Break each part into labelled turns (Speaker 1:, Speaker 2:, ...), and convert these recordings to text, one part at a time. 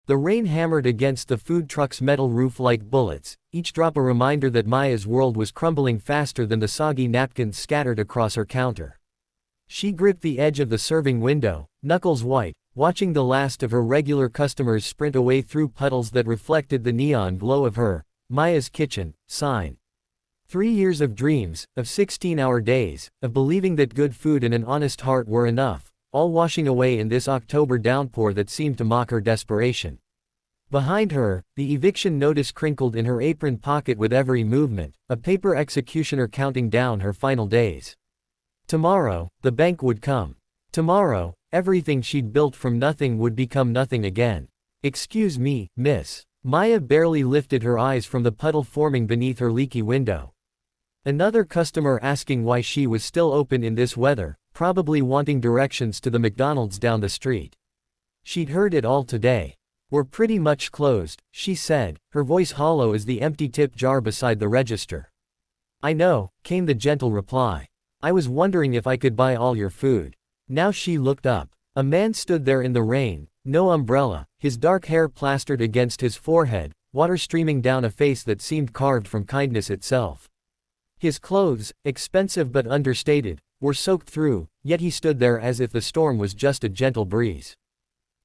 Speaker 1: The rain hammered against the food truck's metal roof like bullets, each drop a reminder that Maya's world was crumbling faster than the soggy napkins scattered across her counter. She gripped the edge of the serving window, knuckles white, watching the last of her regular customers sprint away through puddles that reflected the neon glow of her, Maya's kitchen, sign. 3 years of dreams, of 16-hour days, of believing that good food and an honest heart were enough, all washing away in this October downpour that seemed to mock her desperation. Behind her, the eviction notice crinkled in her apron pocket with every movement, a paper executioner counting down her final days. Tomorrow, the bank would come. Tomorrow, everything she'd built from nothing would become nothing again. "Excuse me, miss." Maya barely lifted her eyes from the puddle forming beneath her leaky window. Another customer asking why she was still open in this weather, probably wanting directions to the McDonald's down the street. She'd heard it all today. "We're pretty much closed," she said, her voice hollow as the empty tip jar beside the register. "I know," came the gentle reply. "I was wondering if I could buy all your food." Now she looked up. A man stood there in the rain, no umbrella, his dark hair plastered against his forehead, water streaming down a face that seemed carved from kindness itself. His clothes, expensive but understated, were soaked through, yet he stood there as if the storm was just a gentle breeze.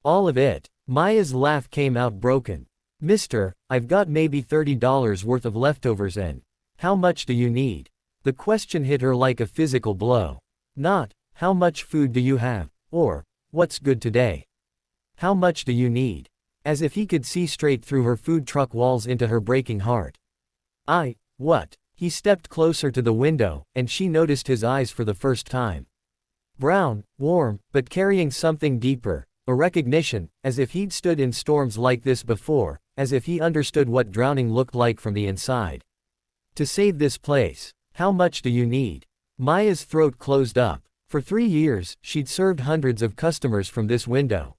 Speaker 1: "All of it." Maya's laugh came out broken. "Mister, I've got maybe $30 worth of leftovers and how much do you need?" The question hit her like a physical blow. Not, "How much food do you have?" or, "What's good today?" "How much do you need?" As if he could see straight through her food truck walls into her breaking heart. What?" He stepped closer to the window, and she noticed his eyes for the first time. Brown, warm, but carrying something deeper, a recognition, as if he'd stood in storms like this before, as if he understood what drowning looked like from the inside. "To save this place. How much do you need?" Maya's throat closed up. For 3 years, she'd served hundreds of customers from this window.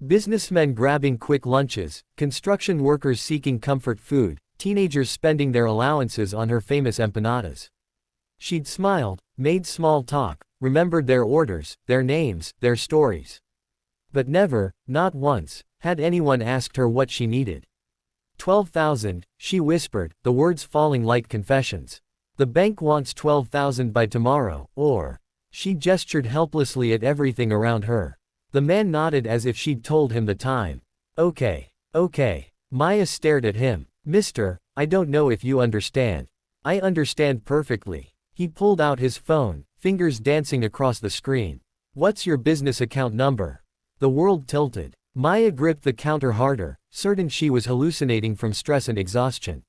Speaker 1: Businessmen grabbing quick lunches, construction workers seeking comfort food, teenagers spending their allowances on her famous empanadas. She'd smiled, made small talk, remembered their orders, their names, their stories. But never, not once, had anyone asked her what she needed. 12,000, she whispered, the words falling like confessions. "The bank wants 12,000 by tomorrow, or..." She gestured helplessly at everything around her. The man nodded as if she'd told him the time. Okay. Maya stared at him. "Mister, I don't know if you understand." "I understand perfectly." He pulled out his phone, fingers dancing across the screen. "What's your business account number?" The world tilted. Maya gripped the counter harder, certain she was hallucinating from stress and exhaustion.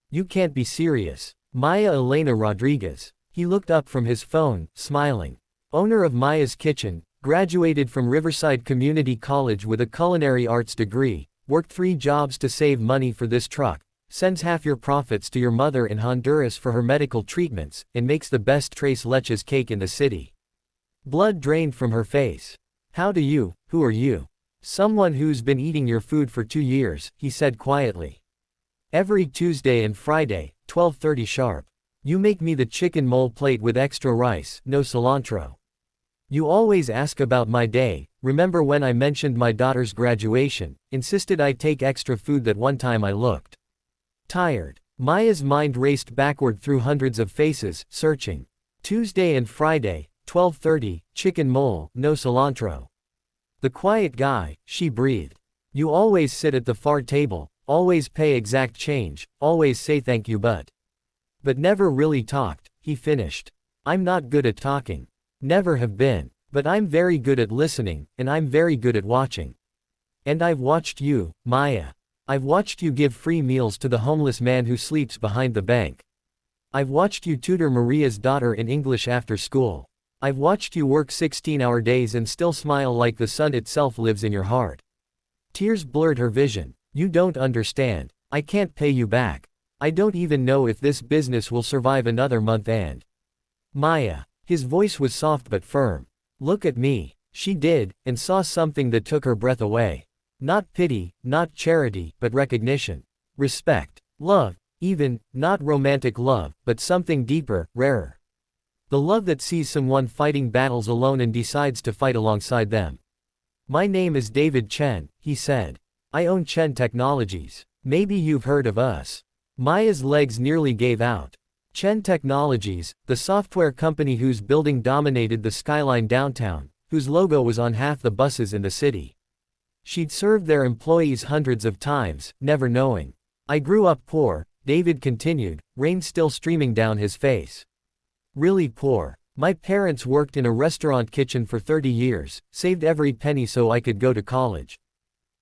Speaker 1: "You can't be serious." Maya Elena Rodriguez. He looked up from his phone, smiling. Owner of Maya's Kitchen, graduated from Riverside Community College with a culinary arts degree, worked 3 jobs to save money for this truck, sends half your profits to your mother in Honduras for her medical treatments, and makes the best tres leches cake in the city. Blood drained from her face. Who are you?" "Someone who's been eating your food for 2 years, he said quietly. "Every Tuesday and Friday, 12:30 sharp. You make me the chicken mole plate with extra rice, no cilantro. You always ask about my day, remember when I mentioned my daughter's graduation, insisted I take extra food that one time I looked tired." Maya's mind raced backward through hundreds of faces, searching. Tuesday and Friday, 12:30, chicken mole, no cilantro. "The quiet guy," she breathed. "You always sit at the far table, always pay exact change, always say thank you but never really talked," he finished. "I'm not good at talking. Never have been. But I'm very good at listening, and I'm very good at watching. And I've watched you, Maya. I've watched you give free meals to the homeless man who sleeps behind the bank. I've watched you tutor Maria's daughter in English after school. I've watched you work 16-hour days and still smile like the sun itself lives in your heart." Tears blurred her vision. "You don't understand. I can't pay you back. I don't even know if this business will survive another month and..." "Maya." His voice was soft but firm. "Look at me." She did, and saw something that took her breath away. Not pity, not charity, but recognition. Respect. Love. Even, not romantic love, but something deeper, rarer. The love that sees someone fighting battles alone and decides to fight alongside them. "My name is David Chen," he said. I own Chen Technologies. Maybe you've heard of us. Maya's legs nearly gave out. Chen Technologies, the software company whose building dominated the skyline downtown, whose logo was on half the buses in the city. She'd served their employees hundreds of times, never knowing. I grew up poor, David continued, rain still streaming down his face. Really poor. My parents worked in a restaurant kitchen for 30 years, saved every penny so I could go to college.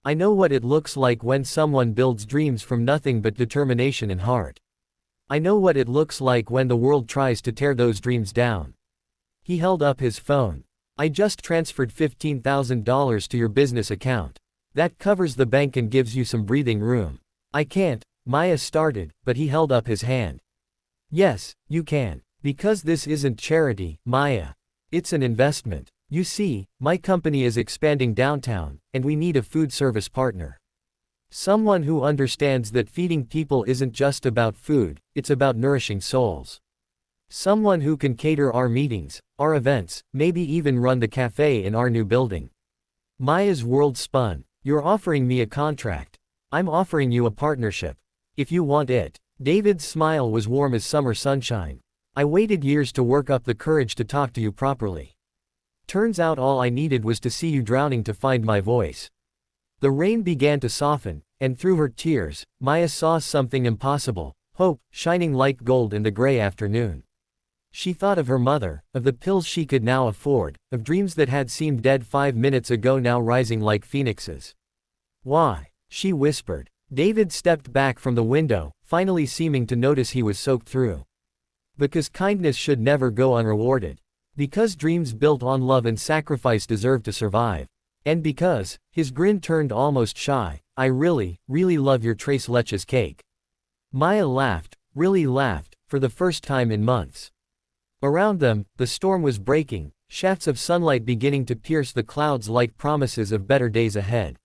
Speaker 1: I know what it looks like when someone builds dreams from nothing but determination and heart. I know what it looks like when the world tries to tear those dreams down. He held up his phone. I just transferred $15,000 to your business account. That covers the bank and gives you some breathing room. I can't, Maya started, but he held up his hand. Yes, you can. Because this isn't charity, Maya. It's an investment. You see, my company is expanding downtown, and we need a food service partner. Someone who understands that feeding people isn't just about food, it's about nourishing souls. Someone who can cater our meetings, our events, maybe even run the cafe in our new building. Maya's world spun. You're offering me a contract. I'm offering you a partnership. If you want it. David's smile was warm as summer sunshine. I waited years to work up the courage to talk to you properly. Turns out all I needed was to see you drowning to find my voice. The rain began to soften, and through her tears, Maya saw something impossible, hope, shining like gold in the gray afternoon. She thought of her mother, of the pills she could now afford, of dreams that had seemed dead 5 minutes ago now rising like phoenixes. Why? She whispered. David stepped back from the window, finally seeming to notice he was soaked through. Because kindness should never go unrewarded. Because dreams built on love and sacrifice deserve to survive. And because, his grin turned almost shy, I really, really love your tres leches cake. Maya laughed, really laughed, for the first time in months. Around them, the storm was breaking, shafts of sunlight beginning to pierce the clouds like promises of better days ahead.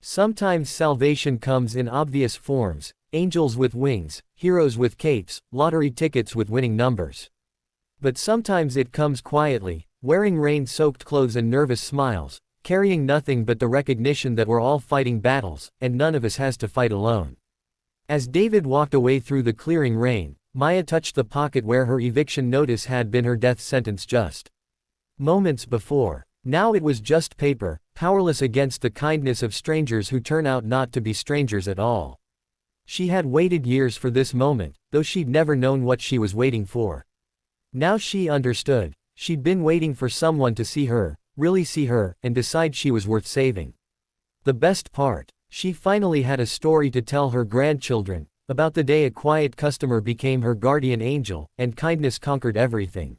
Speaker 1: Sometimes salvation comes in obvious forms, angels with wings, heroes with capes, lottery tickets with winning numbers. But sometimes it comes quietly, wearing rain-soaked clothes and nervous smiles, carrying nothing but the recognition that we're all fighting battles, and none of us has to fight alone. As David walked away through the clearing rain, Maya touched the pocket where her eviction notice had been her death sentence just moments before. Now it was just paper, powerless against the kindness of strangers who turn out not to be strangers at all. She had waited years for this moment, though she'd never known what she was waiting for. Now she understood. She'd been waiting for someone to see her, really see her, and decide she was worth saving. The best part, she finally had a story to tell her grandchildren, about the day a quiet customer became her guardian angel, and kindness conquered everything.